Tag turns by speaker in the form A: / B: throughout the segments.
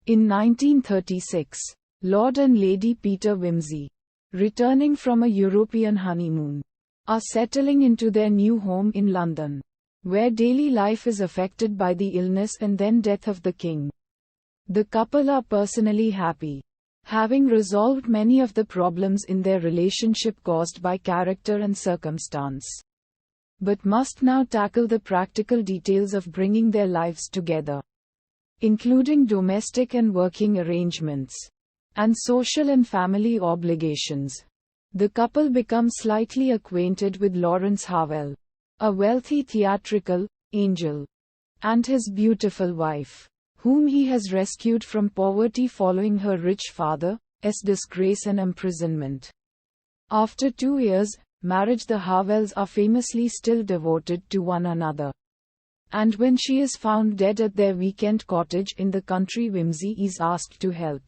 A: In 1936, Lord and Lady Peter Wimsey, returning from a European honeymoon, are settling into their new home in London, where daily life is affected by the illness and then death of the king. The couple are personally happy, having resolved many of the problems in their relationship caused by character and circumstance, but must now tackle the practical details of bringing their lives together, including domestic and working arrangements, and social and family obligations. The couple become slightly acquainted with Lawrence Harvell, a wealthy theatrical angel, and his beautiful wife, whom he has rescued from poverty following her rich father's disgrace and imprisonment. After 2 years' marriage, the Harvells are famously still devoted to one another. And when she is found dead at their weekend cottage in the country, Wimsey is asked to help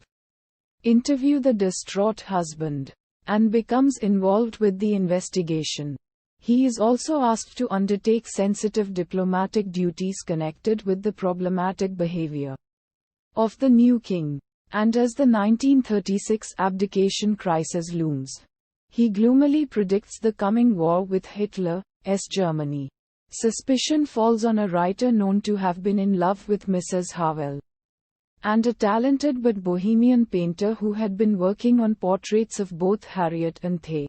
A: interview the distraught husband, and becomes involved with the investigation. He is also asked to undertake sensitive diplomatic duties connected with the problematic behavior of the new king. And as the 1936 abdication crisis looms, he gloomily predicts the coming war with Hitler's Germany. Suspicion falls on a writer known to have been in love with Mrs. Harvell, and a talented but bohemian painter who had been working on portraits of both Harriet and the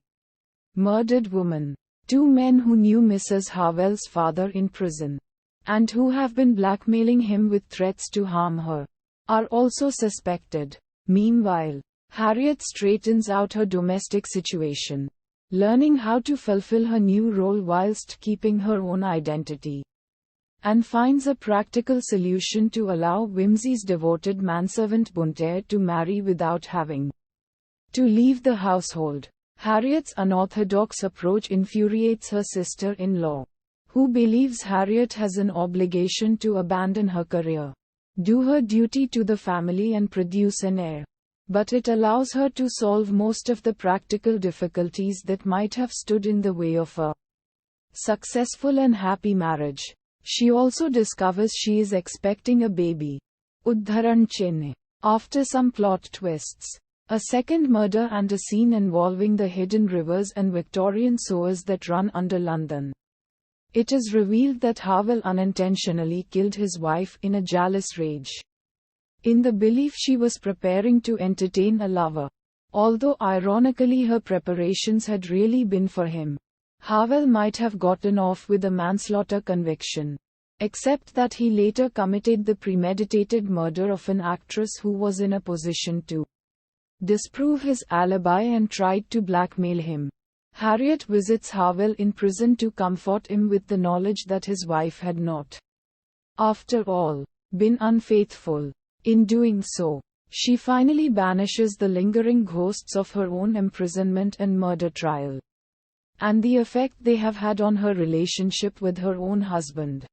A: murdered woman. 2 men who knew Mrs. Harvell's father in prison, and who have been blackmailing him with threats to harm her, are also suspected. Meanwhile, Harriet straightens out her domestic situation, learning how to fulfill her new role whilst keeping her own identity, and finds a practical solution to allow Wimsey's devoted manservant Bunter to marry without having to leave the household. Harriet's unorthodox approach infuriates her sister-in-law, who believes Harriet has an obligation to abandon her career, do her duty to the family and produce an heir. But it allows her to solve most of the practical difficulties that might have stood in the way of a successful and happy marriage. She also discovers she is expecting a baby. Udharan Chenne. After some plot twists, a second murder and a scene involving the hidden rivers and Victorian sewers that run under London, it is revealed that Harvell unintentionally killed his wife in a jealous rage, in the belief she was preparing to entertain a lover. Although ironically her preparations had really been for him, Harvell might have gotten off with a manslaughter conviction, except that he later committed the premeditated murder of an actress who was in a position to disprove his alibi and tried to blackmail him. Harriet visits Harvell in prison to comfort him with the knowledge that his wife had not, after all, been unfaithful. In doing so, she finally banishes the lingering ghosts of her own imprisonment and murder trial, and the effect they have had on her relationship with her own husband.